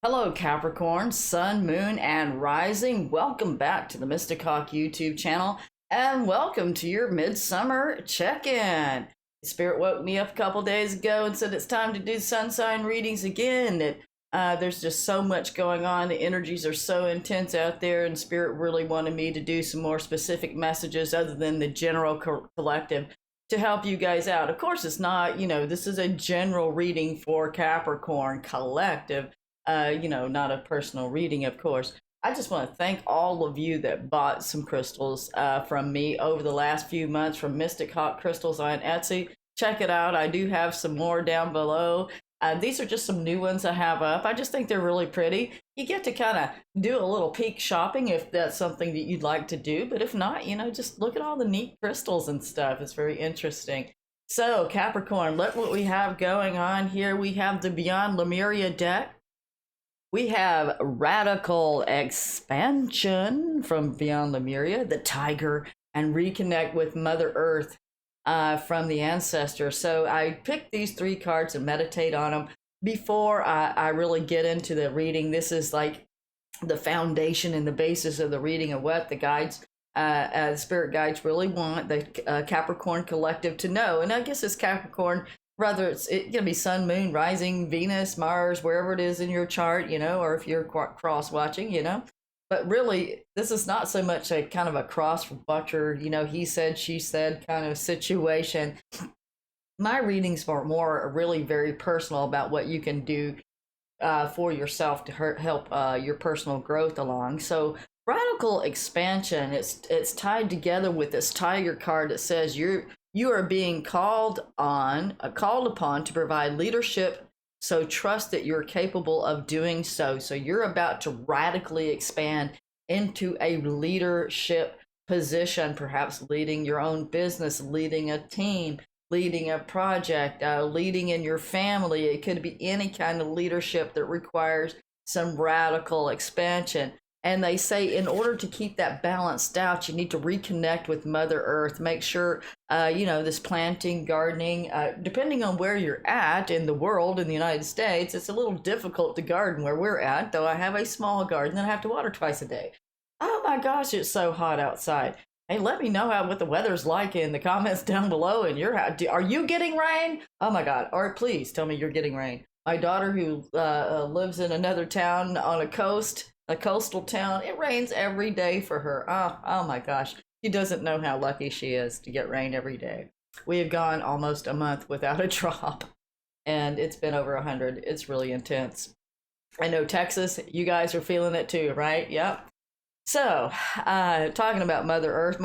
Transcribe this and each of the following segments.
Hello, Capricorn, Sun, Moon, and Rising. Welcome back to the Mystic Hawk YouTube channel, and welcome to your Midsummer check-in. Spirit woke me up a couple days ago and said it's time to do sun sign readings again. There's just so much going on. The energies are so intense out there, and Spirit really wanted me to do some more specific messages other than the general collective to help you guys out. Of course, it's not, this is a general reading for Capricorn collective. Not a personal reading, of course. I just want to thank all of you that bought some crystals from me over the last few months from Mystic Hawk Crystals on Etsy. Check it out. I do have some more down below. These are just some new ones I have up. I just think they're really pretty. You get to kind of do a little peek shopping if that's something that you'd like to do. But if not, just look at all the neat crystals and stuff. It's very interesting. So, Capricorn, look what we have going on here. We have the Beyond Lemuria deck. We have Radical Expansion from Beyond Lemuria, the Tiger, and Reconnect with Mother Earth from the Ancestor. So I picked these three cards and meditate on them before I really get into the reading. This is like the foundation and the basis of the reading of what the guides, spirit guides really want the Capricorn collective to know. And I guess it's Capricorn, whether it's gonna be Sun, Moon, Rising, Venus, Mars, wherever it is in your chart, or if you're cross watching, But really, this is not so much a kind of a cross butcher, he said, she said kind of situation. My readings are more really very personal about what you can do for yourself to help your personal growth along. So Radical Expansion, it's tied together with this Tiger card that says you are being called upon to provide leadership, so trust that you're capable of doing so. So you're about to radically expand into a leadership position, perhaps leading your own business, leading a team, leading a project, leading in your family. It could be any kind of leadership that requires some radical expansion. And they say in order to keep that balanced out, you need to reconnect with Mother Earth. Make sure, this planting, gardening, depending on where you're at in the world, in the United States, it's a little difficult to garden where we're at, though I have a small garden that I have to water twice a day. Oh my gosh, it's so hot outside. Hey, let me know what the weather's like in the comments down below in your house. Are you getting rain? Oh my God. Or please tell me you're getting rain. My daughter, who lives in another town on a coastal town, it rains every day for her. Oh my gosh. She doesn't know how lucky she is to get rain every day. We have gone almost a month without a drop, and it's been over 100. It's really intense. I know Texas, you guys are feeling it too, right? Yep. So, talking about Mother Earth,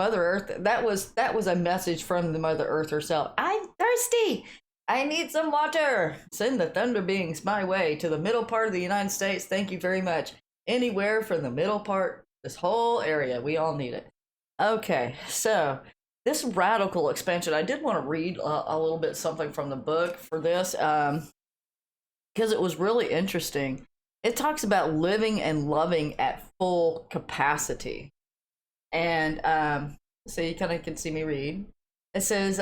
that was a message from the Mother Earth herself. I'm thirsty. I need some water. Send the thunder beings my way to the middle part of the United States. Thank you very much. Anywhere from the middle part, this whole area, we all need it. Okay, so this radical expansion, I did want to read a little bit something from the book for this, because it was really interesting. It talks about living and loving at full capacity. And so you kind of can see me read. It says,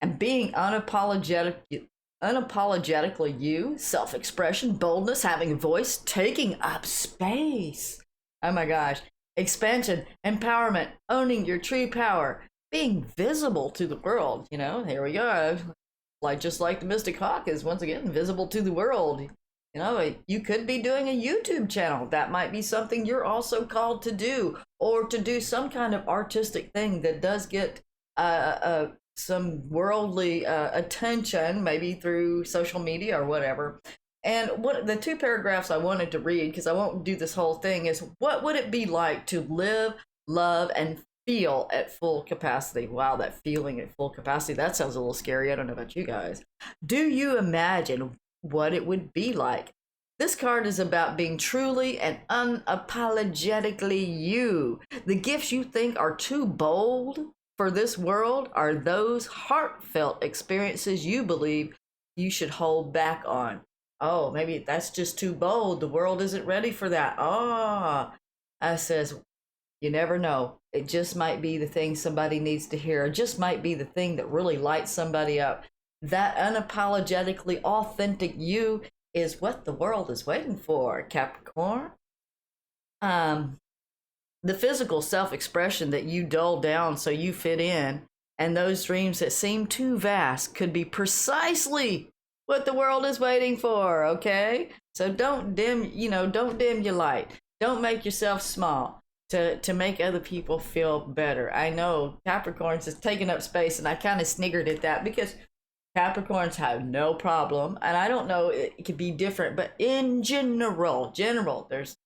and being unapologetically you, self-expression, boldness, having a voice, taking up space. Oh my gosh. Expansion, empowerment, owning your true power, being visible to the world. Here we go. Just like the Mystic Hawk is once again visible to the world. You could be doing a YouTube channel. That might be something you're also called to do, or to do some kind of artistic thing that does get some worldly attention, maybe through social media or whatever. And the two paragraphs I wanted to read, because I won't do this whole thing, is what would it be like to live, love, and feel at full capacity? Wow, that feeling at full capacity, that sounds a little scary. I don't know about you guys. Do you imagine what it would be like? This card is about being truly and unapologetically you. The gifts you think are too bold for this world are those heartfelt experiences you believe you should hold back on. Oh, maybe that's just too bold. The world isn't ready for that. I says, you never know. It just might be the thing somebody needs to hear. It just might be the thing that really lights somebody up. That unapologetically authentic you is what the world is waiting for, Capricorn. Um, the physical self-expression that you dull down so you fit in, and those dreams that seem too vast could be precisely what the world is waiting for, okay? So don't dim, don't dim your light. Don't make yourself small to make other people feel better. I know Capricorns is taking up space, and I kind of sniggered at that because Capricorns have no problem, and I don't know, it could be different, but in general, there's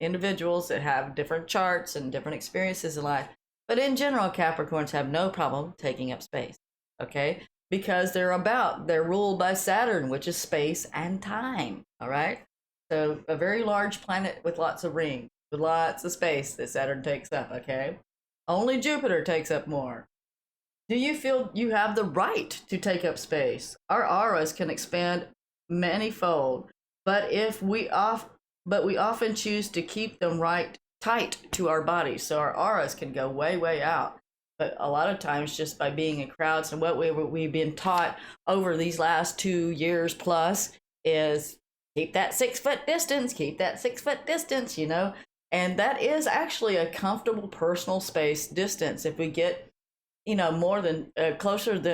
individuals that have different charts and different experiences in life. But in general, Capricorns have no problem taking up space, okay? Because they're ruled by Saturn, which is space and time, all right? So a very large planet with lots of rings, with lots of space that Saturn takes up, okay? Only Jupiter takes up more. Do you feel you have the right to take up space? Our auras can expand manyfold, but we often choose to keep them right tight to our bodies, so our auras can go way, way out. But a lot of times, just by being in crowds, and what we've been taught over these last 2 years plus is keep that 6 foot distance, and that is actually a comfortable personal space distance. If we get more than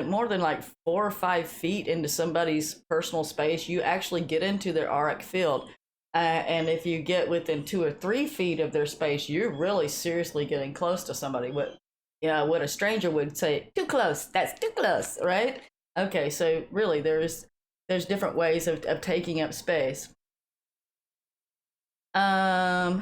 more than like 4 or 5 feet into somebody's personal space, you actually get into their auric field. And if you get within 2 or 3 feet of their space, you're really seriously getting close to somebody. What a stranger would say, too close, that's too close, right? Okay, so really there's different ways of taking up space. And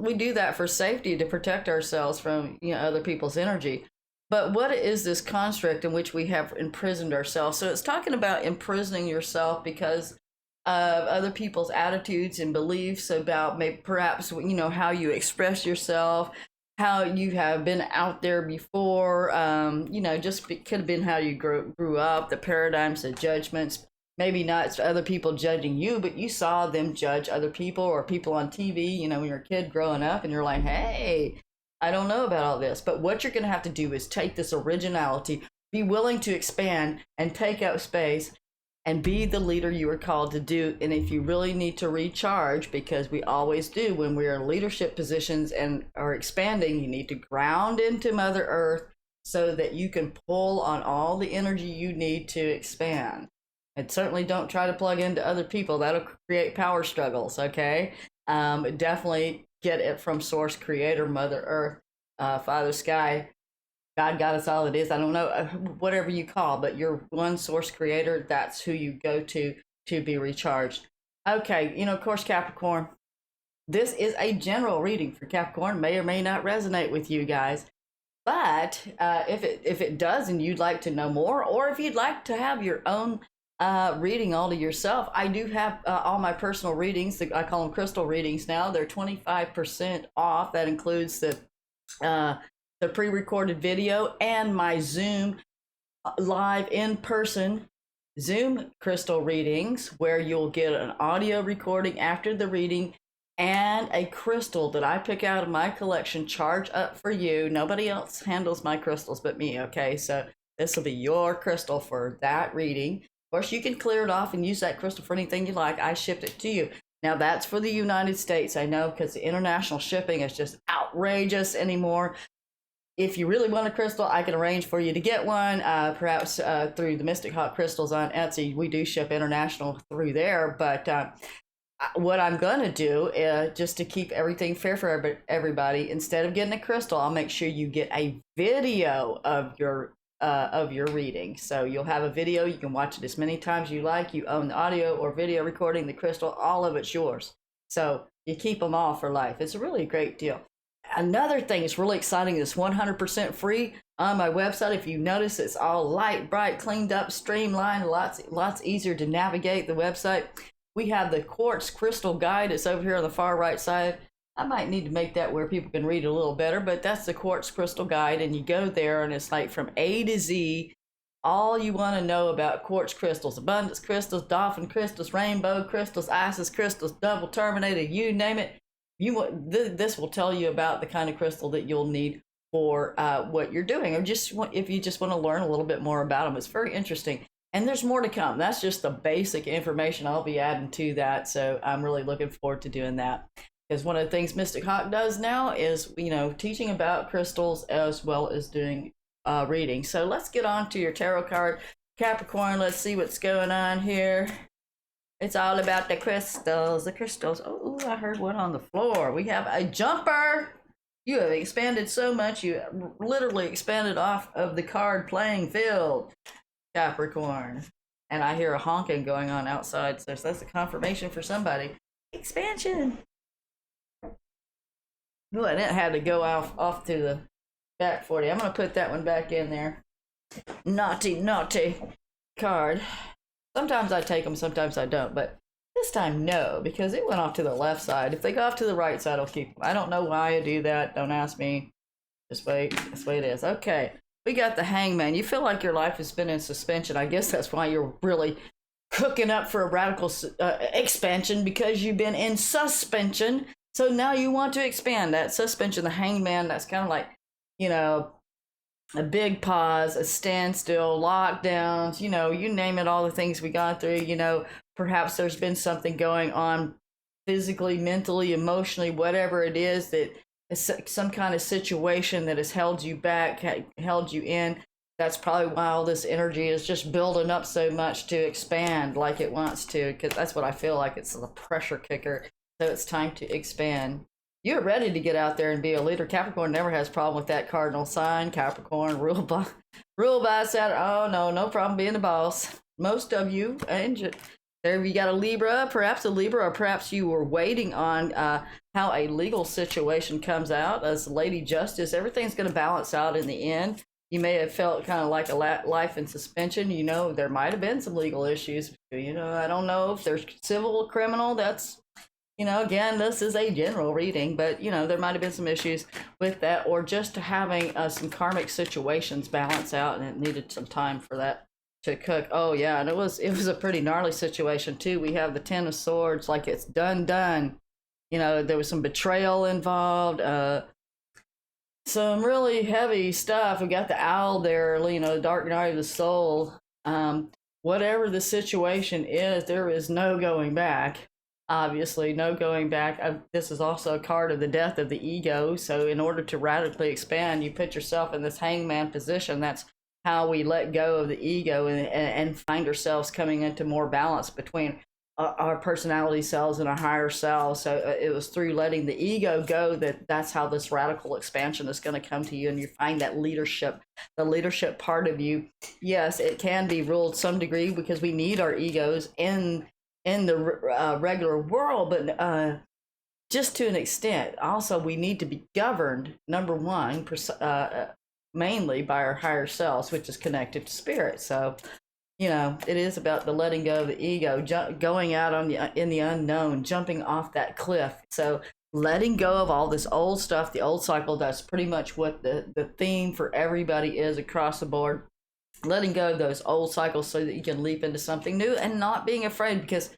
we do that for safety, to protect ourselves from other people's energy. But what is this construct in which we have imprisoned ourselves? So it's talking about imprisoning yourself because of other people's attitudes and beliefs about perhaps how you express yourself, how you have been out there before, could have been how you grew up, the paradigms, the judgments, maybe not other people judging you, but you saw them judge other people or people on TV, when you're a kid growing up, and you're like, hey, I don't know about all this. But what you're going to have to do is take this originality, be willing to expand and take up space, and be the leader you were called to do. And if you really need to recharge, because we always do when we're in leadership positions and are expanding, you need to ground into Mother Earth so that you can pull on all the energy you need to expand. And certainly don't try to plug into other people. That'll create power struggles, okay? Definitely get it from Source, Creator, Mother Earth, Father Sky, God, Goddess, all it is. I don't know, whatever you call, but your one source creator, that's who you go to be recharged. Okay, of course, Capricorn, this is a general reading for Capricorn, may or may not resonate with you guys. But if it does and you'd like to know more, or if you'd like to have your own reading all to yourself, I do have all my personal readings. I call them crystal readings now. They're 25% off. That includes the pre-recorded video and my Zoom live in-person Zoom crystal readings, where you'll get an audio recording after the reading and a crystal that I pick out of my collection, charge up for you. Nobody else handles my crystals but me, okay? So this will be your crystal for that reading. Of course, you can clear it off and use that crystal for anything you like. I shipped it to you. Now, that's for the United States, I know, because the international shipping is just outrageous anymore. If you really want a crystal, I can arrange for you to get one, perhaps through the Mystic Hawk Crystals on Etsy. We do ship international through there, but what I'm going to do, just to keep everything fair for everybody, instead of getting a crystal, I'll make sure you get a video of your reading. So you'll have a video, you can watch it as many times you like, you own the audio or video recording, the crystal, all of it's yours. So you keep them all for life. It's a really great deal. Another thing that's really exciting is 100% free on my website. If you notice, it's all light, bright, cleaned up, streamlined, lots easier to navigate the website. We have the Quartz Crystal Guide. It's over here on the far right side. I might need to make that where people can read it a little better, but that's the Quartz Crystal Guide, and you go there and it's like from A to Z, all you want to know about quartz crystals, abundance crystals, dolphin crystals, rainbow crystals, Isis crystals, double terminated, you name it. This will tell you about the kind of crystal that you'll need for what you're doing, or if you just want to learn a little bit more about them. It's very interesting. And there's more to come. That's just the basic information. I'll be adding to that. So I'm really looking forward to doing that. Because one of the things Mystic Hawk does now is, teaching about crystals as well as doing reading. So let's get on to your tarot card, Capricorn. Let's see what's going on here. It's all about the crystals. The crystals. Oh, I heard one on the floor. We have a jumper. You have expanded so much. You literally expanded off of the card playing field, Capricorn. And I hear a honking going on outside. So that's a confirmation for somebody. Expansion. Ooh, and it had to go off to the back 40. I'm going to put that one back in there. Naughty card. Sometimes I take them, sometimes I don't. But this time, no, because it went off to the left side. If they go off to the right side, I'll keep them. I don't know why I do that. Don't ask me. Just wait. That's the way it is. Okay. We got the Hangman. You feel like your life has been in suspension. I guess that's why you're really cooking up for a radical expansion, because you've been in suspension. So now you want to expand that suspension. The Hangman, that's kind of like, a big pause, a standstill, lockdowns, you name it, all the things we got through, perhaps there's been something going on physically, mentally, emotionally, whatever it is, that is some kind of situation that has held you back, held you in. That's probably why all this energy is just building up so much to expand like it wants to, because that's what I feel like. It's the pressure kicker. So it's time to expand. You're ready to get out there and be a leader. Capricorn never has a problem with that cardinal sign. Capricorn, rule by Saturn. Oh, no problem being the boss. Most of you, and there you got a Libra, or perhaps you were waiting on how a legal situation comes out. As Lady Justice, everything's going to balance out in the end. You may have felt kind of like a life in suspension. There might have been some legal issues. I don't know if there's civil or criminal. That's, again, this is a general reading, but, there might have been some issues with that, or just having some karmic situations balance out, and it needed some time for that to cook. Oh, yeah, and it was a pretty gnarly situation, too. We have the Ten of Swords, like it's done. There was some betrayal involved, some really heavy stuff. We got the owl there, the dark night of the soul. Whatever the situation is, there is no going back. Obviously, no going back. This is also a card of the death of the ego. So in order to radically expand, you put yourself in this hangman position. That's how we let go of the ego and find ourselves coming into more balance between our personality selves and our higher selves. So it was through letting the ego go that's how this radical expansion is going to come to you, and you find that leadership, the leadership part of you. Yes, it can be ruled some degree because we need our egos in the regular world, but just to an extent. Also, we need to be governed, number one, mainly by our higher selves, which is connected to spirit. So, it is about the letting go of the ego, going out in the unknown, jumping off that cliff. So letting go of all this old stuff, the old cycle. That's pretty much what the theme for everybody is across the board. Letting go of those old cycles so that you can leap into something new, and not being afraid, because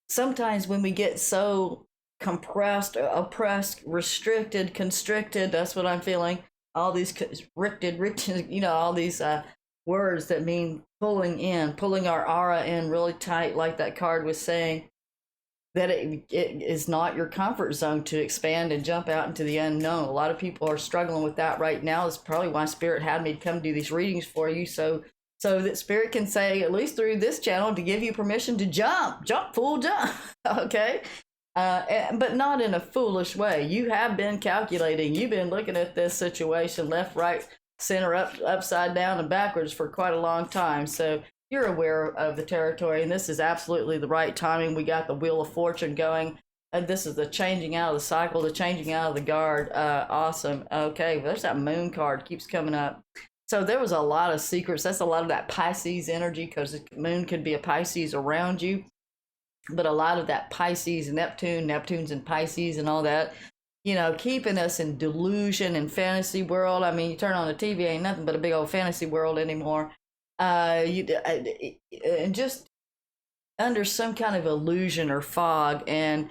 sometimes when we get so compressed, oppressed, restricted, constricted, that's what I'm feeling. All these restricted, all these words that mean pulling our aura in really tight, like that card was saying, that it is not your comfort zone to expand and jump out into the unknown. A lot of people are struggling with that right now. That's probably why Spirit had me come do these readings for you, so that Spirit can say, at least through this channel, to give you permission to jump, fool, jump, okay? But not in a foolish way. You have been calculating. You've been looking at this situation left, right, center, upside down, and backwards for quite a long time. So you're aware of the territory, and this is absolutely the right timing. We got the Wheel of Fortune going, and this is the changing out of the cycle, the changing out of the guard. Awesome. Okay, well, there's that Moon card keeps coming up. So there was a lot of secrets. That's a lot of that Pisces energy, because the moon could be a Pisces around you. But a lot of that Pisces, Neptune's in Pisces and all that, keeping us in delusion and fantasy world. I mean, you turn on the TV, ain't nothing but a big old fantasy world anymore. And just under some kind of illusion or fog. And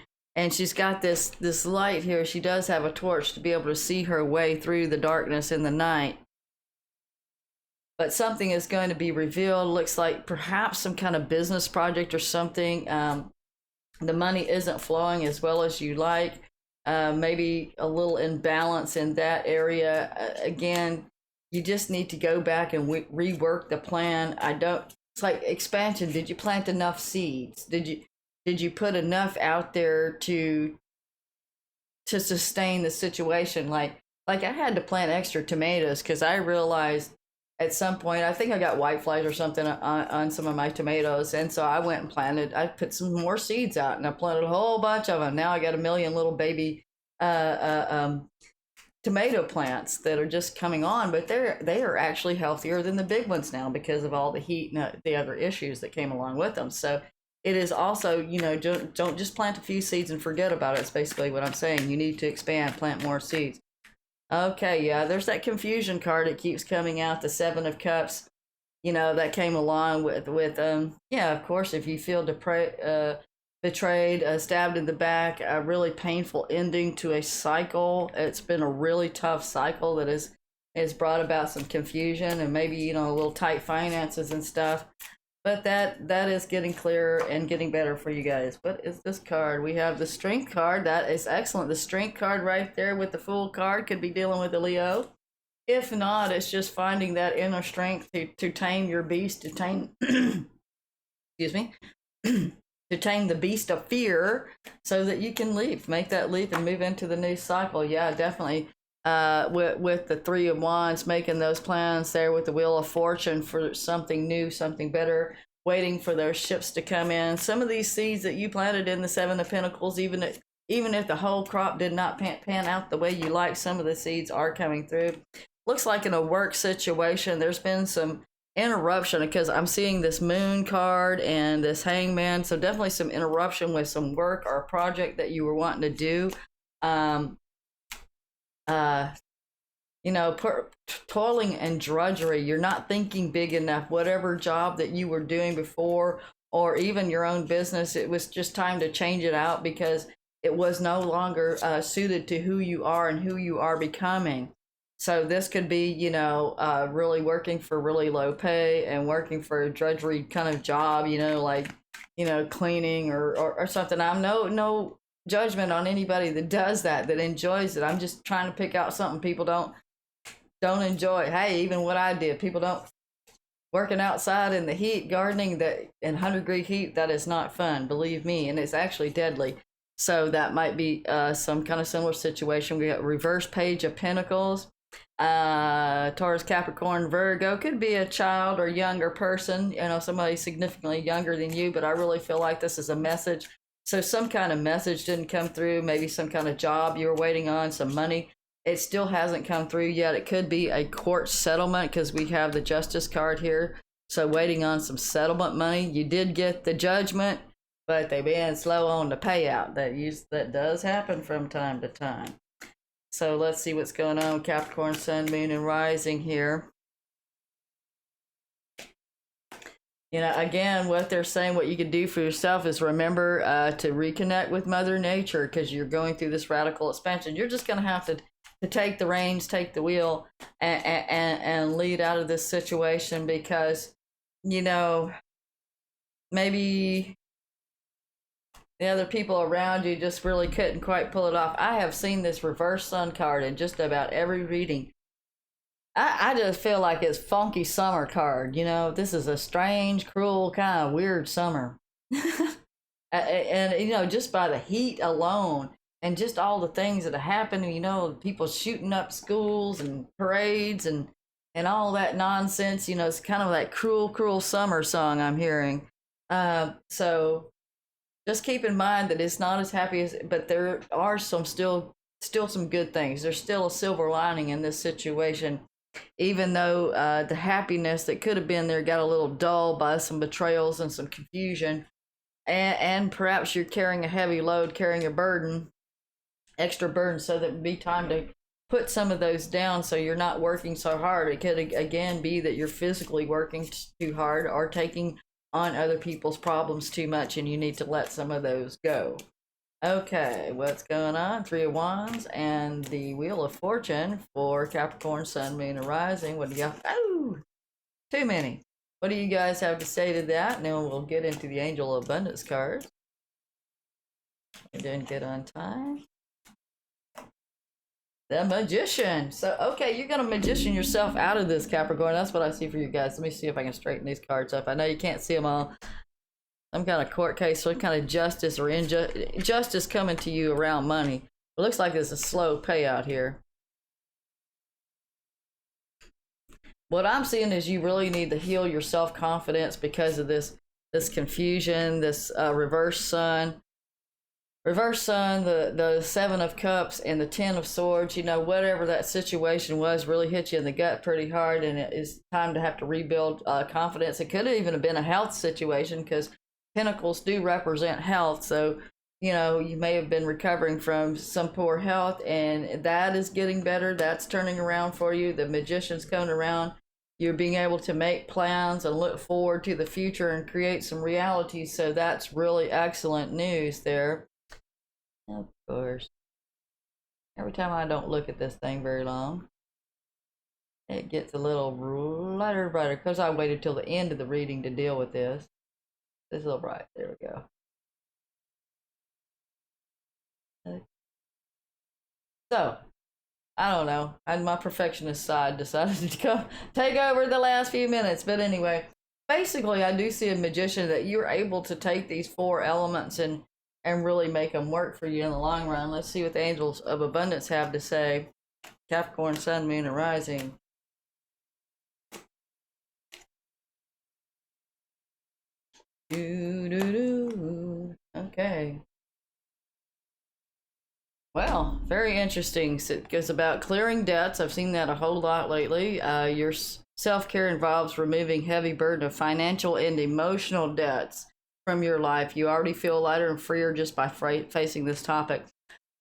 she's got this light here. She does have a torch to be able to see her way through the darkness in the night. but something is going to be revealed. Looks like perhaps some kind of business project or something. The money isn't flowing as well as you like. Maybe a little imbalance in that area. Again, you just need to go back and rework the plan. I don't. It's like expansion. Did you plant enough seeds? Did you put enough out there to sustain the situation? Like I had to plant extra tomatoes because I realized at some point, I think I got white flies or something on some of my tomatoes, and so I went and planted. I put some more seeds out, and I planted a whole bunch of them. Now I got a million little baby uh, uh, um, tomato plants that are just coming on, but they are actually healthier than the big ones now because of all the heat and the other issues that came along with them. So it is also, don't just plant a few seeds and forget about it. It's basically what I'm saying. You need to expand, plant more seeds. Okay, yeah, there's that confusion card that keeps coming out, the Seven of Cups. That came along with yeah, of course, if you feel betrayed, stabbed in the back, a really painful ending to a cycle. It's been a really tough cycle that has brought about some confusion and maybe, a little tight finances and stuff. But that is getting clearer and getting better for you guys. What is this card? We have the Strength card. That is excellent. The Strength card right there with the Fool card could be dealing with a Leo. If not, it's just finding that inner strength to tame your beast, to tame, excuse me, to tame the beast of fear so that you can make that leap and move into the new cycle. Yeah, definitely. With the Three of Wands, making those plans there with the Wheel of Fortune for something new, something better, waiting for those ships to come in. Some of these seeds that you planted in the Seven of Pentacles, even if the whole crop did not pan out the way you like, some of the seeds are coming through. Looks like in a work situation, there's been some interruption because I'm seeing this Moon card and this Hangman. So definitely some interruption with some work or a project that you were wanting to do. Toiling and drudgery. You're not thinking big enough. Whatever job that you were doing before, or even your own business, it was just time to change it out because it was no longer suited to who you are and who you are becoming. So this could be, really working for really low pay and working for a drudgery kind of job, cleaning or something. I'm no judgment on anybody that does that enjoys it. I'm just trying to pick out something people don't enjoy. Hey, even what I did, people don't. Working outside in the heat, gardening that in 100-degree heat, that is not fun, believe me, and it's actually deadly. So that might be some kind of similar situation. We got reverse Page of Pentacles. Taurus, Capricorn, Virgo. Could be a child or younger person, somebody significantly younger than you, but I really feel like this is a message. So some kind of message didn't come through, maybe some kind of job you were waiting on, some money. It still hasn't come through yet. It could be a court settlement because we have the Justice card here. So waiting on some settlement money. You did get the Judgment, but they've been slow on the payout. That does happen from time to time. So let's see what's going on with Capricorn, Sun, Moon, and Rising here. Again, what they're saying, what you can do for yourself is remember to reconnect with Mother Nature because you're going through this radical expansion. You're just going to have to take the reins, take the wheel, and lead out of this situation because, maybe the other people around you just really couldn't quite pull it off. I have seen this reverse Sun card in just about every reading. I just feel like it's funky summer card. This is a strange, cruel, kind of weird summer. And just by the heat alone and just all the things that are happening, people shooting up schools and parades and all that nonsense, it's kind of that cruel, cruel summer song I'm hearing. So just keep in mind that it's not as happy but there are still some good things. There's still a silver lining in this situation. Even though the happiness that could have been there got a little dull by some betrayals and some confusion, and perhaps you're carrying a heavy load, carrying a burden, extra burden, so that it would be time to put some of those down so you're not working so hard. It could again be that you're physically working too hard or taking on other people's problems too much and you need to let some of those go. Okay, what's going on? Three of Wands and the Wheel of Fortune for Capricorn, Sun, Moon, and Rising. What do you got? Oh! Too many. What do you guys have to say to that? And then we'll get into the Angel of Abundance cards. We didn't get on time. The Magician. So, okay, you're going to magician yourself out of this, Capricorn. That's what I see for you guys. Let me see if I can straighten these cards up. I know you can't see them all. Some kind of court case, some kind of justice or injustice coming to you around money. It looks like there's a slow payout here. What I'm seeing is you really need to heal your self-confidence because of this confusion, this reverse sun. Reverse sun, the Seven of Cups, and the Ten of Swords. You know, whatever that situation was really hit you in the gut pretty hard, and it is time to have to rebuild confidence. It could have even been a health situation because Pentacles do represent health. So, you know, you may have been recovering from some poor health, and that is getting better. That's turning around for you. The Magician's coming around. You're being able to make plans and look forward to the future and create some reality. So that's really excellent news there. Of course. Every time I don't look at this thing very long, it gets a little lighter, brighter, because I waited till the end of the reading to deal with this. It's a little bright. There we go. So, I don't know. My perfectionist side decided to come take over the last few minutes. But anyway, basically, I do see a magician that you're able to take these four elements and really make them work for you in the long run. Let's see what the Angels of Abundance have to say. Capricorn, Sun, Moon, and Rising. Okay. Well, very interesting. It goes about clearing debts. I've seen that a whole lot lately. Your self-care involves removing heavy burden of financial and emotional debts from your life. You already feel lighter and freer just by facing this topic.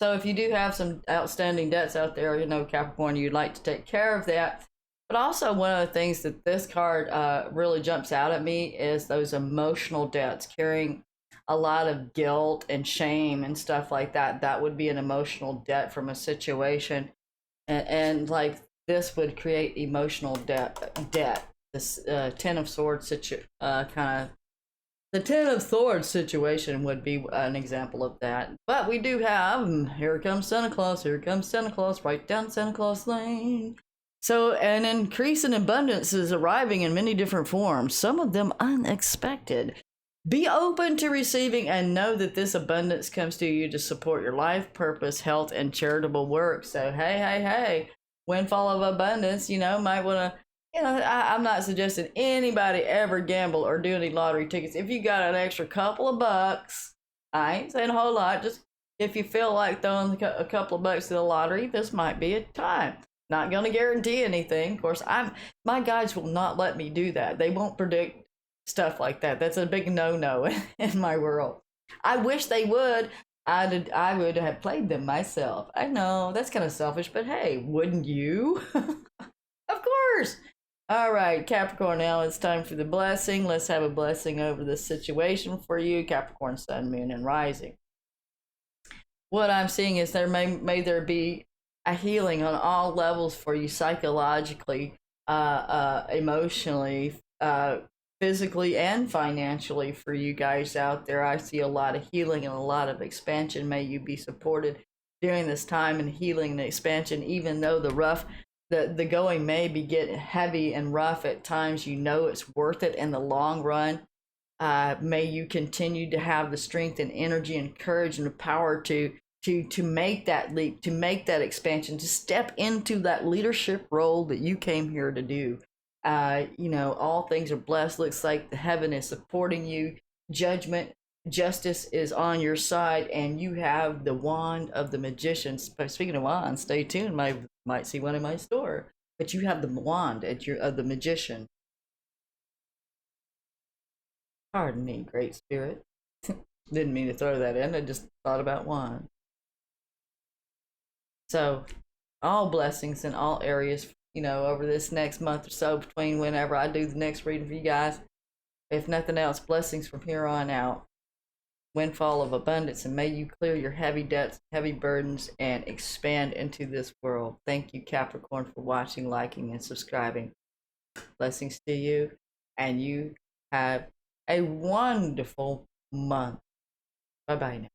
So if you do have some outstanding debts out there, you know, Capricorn, you'd like to take care of that. But also one of the things that this card really jumps out at me is those emotional debts, carrying a lot of guilt and shame and stuff like that. That would be an emotional debt from a situation. And like this would create emotional debt. This Ten of Swords kind of, the Ten of Swords situation would be an example of that. But we do have, here comes Santa Claus, here comes Santa Claus, right down Santa Claus Lane. So an increase in abundance is arriving in many different forms, some of them unexpected. Be open to receiving and know that this abundance comes to you to support your life, purpose, health, and charitable work. So, hey, windfall of abundance, you know, might want to, you know, I'm not suggesting anybody ever gamble or do any lottery tickets. If you got an extra couple of bucks, I ain't saying a whole lot, just if you feel like throwing a couple of bucks to the lottery, this might be a time. Not going to guarantee anything. Of course, my guides will not let me do that. They won't predict stuff like that. That's a big no-no in my world. I wish they would. I would have played them myself. I know that's kind of selfish, but hey, wouldn't you? Of course. All right, Capricorn, now it's time for the blessing. Let's have a blessing over this situation for you, Capricorn, Sun, Moon, and Rising. What I'm seeing is there may there be a healing on all levels for you, psychologically, emotionally, physically, and financially for you guys out there. I see a lot of healing and a lot of expansion. May you be supported during this time in healing and expansion, even though the going may be getting heavy and rough at times. You know it's worth it in the long run. May you continue to have the strength and energy and courage and the power to make that leap, to make that expansion, to step into that leadership role that you came here to do. You know, all things are blessed. Looks like the heaven is supporting you. Justice is on your side, and you have the wand of the magician. Speaking of wands, stay tuned. Might see one in my store. But you have the wand of the magician. Pardon me, Great Spirit. Didn't mean to throw that in. I just thought about wand. So, all blessings in all areas, you know, over this next month or so, between whenever I do the next reading for you guys. If nothing else, blessings from here on out. Windfall of abundance, and may you clear your heavy debts, heavy burdens, and expand into this world. Thank you, Capricorn, for watching, liking, and subscribing. Blessings to you, and you have a wonderful month. Bye bye now.